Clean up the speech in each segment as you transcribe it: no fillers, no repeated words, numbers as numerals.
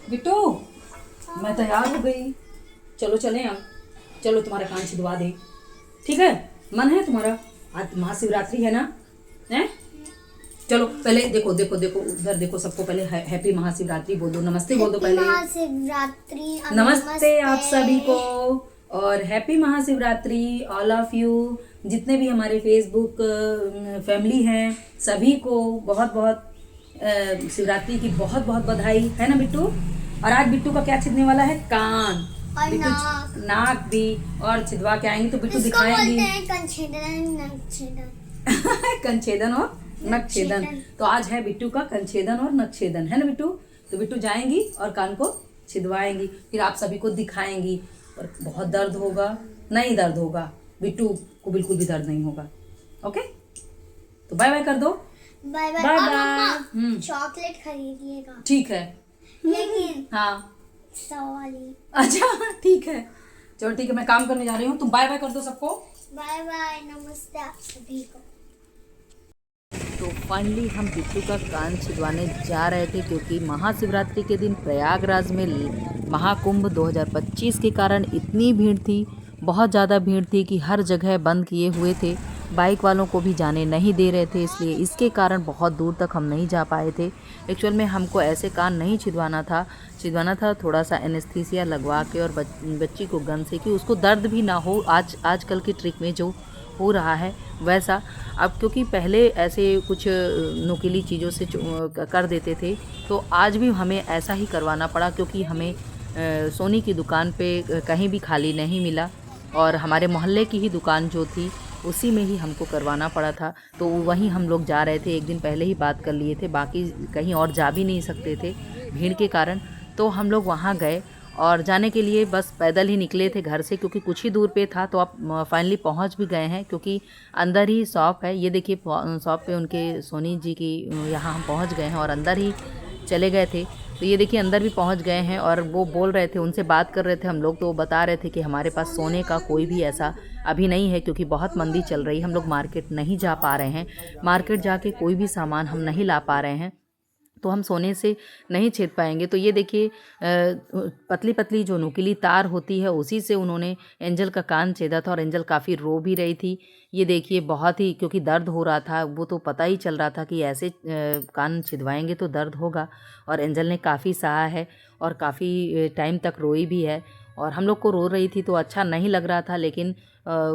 बिट्टू, मैं तैयार हो गई। चलो चलें अब। चलो तुम्हारा कान छिदवा दे। ठीक है? मन है तुम्हारा? आज महाशिवरात्रि है ना? हैं? चलो पहले देखो देखो देखो उधर देखो, सबको पहले हैप्पी महाशिवरात्रि बोल दो, नमस्ते बोल दो पहले। महाशिवरात्रि। नमस्ते आप सभी को, और happy Mahashivratri all of you. जितने भी हमारे फेसबुक फैमिली हैं सभी को बहुत बहुत शिवरात्रि की बहुत बहुत बधाई है ना बिट्टू। और आज बिट्टू का क्या छिदने वाला है? कान और बिट्टू नाक भी और छिदवा के आएंगे तो बिट्टू दिखाएंगी। कंछेदन और नखछेदन। तो आज है बिट्टू का कंछेदन और नखछेदन, है ना बिट्टू। तो बिट्टू जाएंगी और कान को छिदवाएंगी, फिर आप सभी को दिखाएंगी। और बहुत दर्द होगा? नहीं दर्द होगा, बिट्टू को बिल्कुल भी दर्द नहीं होगा। ओके, तो बाय बाय कर दो। Bye bye. Bye bye. Chocolate खरीदिएगा। ठीक है। लेकिन हाँ 100 वाली। अच्छा ठीक है, चलो ठीक है, मैं काम करने जा रही हूँ। तुम बाय बाय कर दो सबको। बाय बाय, नमस्ते आप सभी को। तो फाइनली हम बिट्टू का कान छिदवाने जा रहे थे, क्योंकि महाशिवरात्रि के दिन प्रयागराज में महाकुंभ 2025 के कारण इतनी भीड़ थी, बहुत ज़्यादा भीड़ थी कि हर जगह बंद किए हुए थे। बाइक वालों को भी जाने नहीं दे रहे थे, इसलिए इसके कारण बहुत दूर तक हम नहीं जा पाए थे। एक्चुअल में हमको ऐसे कान नहीं छिदवाना था थोड़ा सा एनेस्थीसिया लगवा के और बच्ची को गन से, कि उसको दर्द भी ना हो। आजकल की ट्रिक में जो हो रहा है वैसा। अब क्योंकि पहले ऐसे कुछ नुकीली चीज़ों से कर देते थे, तो आज भी हमें ऐसा ही करवाना पड़ा, क्योंकि हमें सोनी की दुकान पे कहीं भी खाली नहीं मिला, और हमारे मोहल्ले की ही दुकान जो थी उसी में ही हमको करवाना पड़ा था। तो वहीं हम लोग जा रहे थे, एक दिन पहले ही बात कर लिए थे, बाकी कहीं और जा भी नहीं सकते थे भीड़ के कारण। तो हम लोग वहाँ गए, और जाने के लिए बस पैदल ही निकले थे घर से, क्योंकि कुछ ही दूर पे था। तो आप फाइनली पहुंच भी गए हैं, क्योंकि अंदर ही शॉप है। ये देखिए शॉप पे उनके सोनी जी की, यहाँ हम पहुंच गए हैं और अंदर ही चले गए थे। तो ये देखिए अंदर भी पहुंच गए हैं, और वो बोल रहे थे, उनसे बात कर रहे थे हम लोग, तो वो बता रहे थे कि हमारे पास सोने का कोई भी ऐसा अभी नहीं है, क्योंकि बहुत मंदी चल रही है, हम लोग मार्केट नहीं जा पा रहे हैं, मार्केट जाके कोई भी सामान हम नहीं ला पा रहे हैं, तो हम सोने से नहीं छेद पाएंगे। तो ये देखिए पतली पतली जो नुकीली तार होती है उसी से उन्होंने एंजल का कान छेदा था, और एंजल काफ़ी रो भी रही थी। ये देखिए बहुत ही, क्योंकि दर्द हो रहा था, वो तो पता ही चल रहा था कि ऐसे कान छिदवाएंगे तो दर्द होगा। और एंजल ने काफ़ी सहा है और काफ़ी टाइम तक रोई भी है, और हम लोग को रो रही थी तो अच्छा नहीं लग रहा था। लेकिन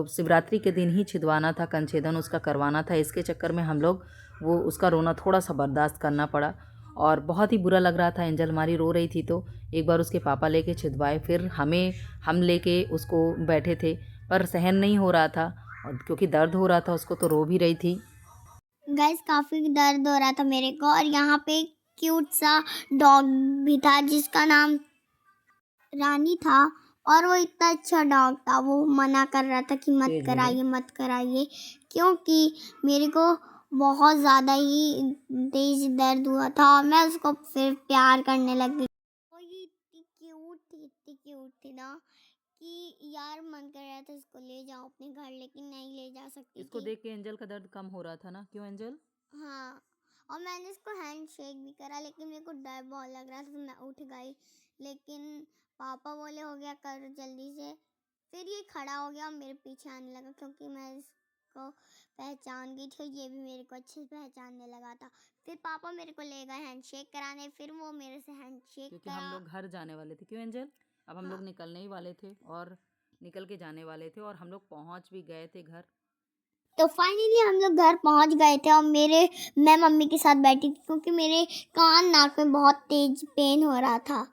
शिवरात्रि के दिन ही छिदवाना था, कंछेदन उसका करवाना था, इसके चक्कर में हम लोग वो उसका रोना थोड़ा सा बर्दाश्त करना पड़ा, और बहुत ही बुरा लग रहा था। एंजल हमारी रो रही थी, तो एक बार उसके पापा लेके छिदवाए, फिर हम लेके उसको बैठे थे, पर सहन नहीं हो रहा था, और क्योंकि दर्द हो रहा था उसको, तो रो भी रही थी। गाइस काफी दर्द हो रहा था मेरे को, और यहाँ पे क्यूट सा डॉग भी था जिसका नाम रानी था, और वो इतना अच्छा डॉग था। वो मना कर रहा था कि मत कराइए, क्योंकि मेरे को बहुत ज़्यादा ही तेज दर्द हुआ था, और मैं उसको फिर प्यार करने लग गई। वो ये इतनी क्यूट थी ना, कि यार मन कर रहा था इसको ले जाओ अपने घर, लेकिन नहीं ले जा सकती इसको थी। देख के एंजल का दर्द कम हो रहा था ना, क्यों एंजल? हाँ, और मैंने इसको हैंड शेक भी करा, लेकिन मेरे को डर बहुत लग रहा था, तो मैं उठ गई। लेकिन पापा बोले हो गया कर जल्दी से, फिर ये खड़ा हो गया और मेरे पीछे आने लगा, क्योंकि मैं इसको पहचान गई थी, ये भी मेरे को अच्छे से पहचानने लगा था। फिर पापा मेरे को ले गए हैंड शेक कराने, फिर वो मेरे से हैंड शेक क्योंकि करा। हम लोग घर जाने वाले थे, क्यों एंजल? अब हम लोग निकलने ही वाले थे, और निकल के जाने वाले थे, और हम लोग पहुंच भी गए थे घर। तो फाइनली हम लोग घर पहुंच गए थे, और मैं मम्मी के साथ बैठी थी, क्योंकि मेरे कान नाक में बहुत तेज पेन हो रहा था।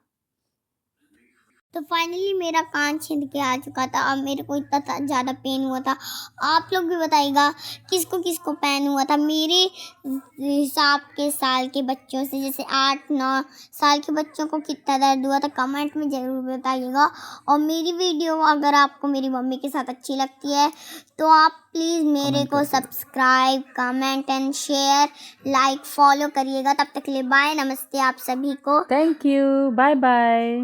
तो फाइनली मेरा कान छिद के आ चुका था, अब मेरे को इतना ज़्यादा पेन हुआ था। आप लोग भी बताइएगा किसको किसको पेन हुआ था। मेरे हिसाब के साल के बच्चों से, जैसे 8-9 साल के बच्चों को कितना दर्द हुआ था, कमेंट में ज़रूर बताइएगा। और मेरी वीडियो अगर आपको मेरी मम्मी के साथ अच्छी लगती है, तो आप प्लीज़ मेरे को subscribe, comment and share, like, follow करिएगा। तब तक के लिए बाय, नमस्ते आप सभी को। Thank you, bye bye.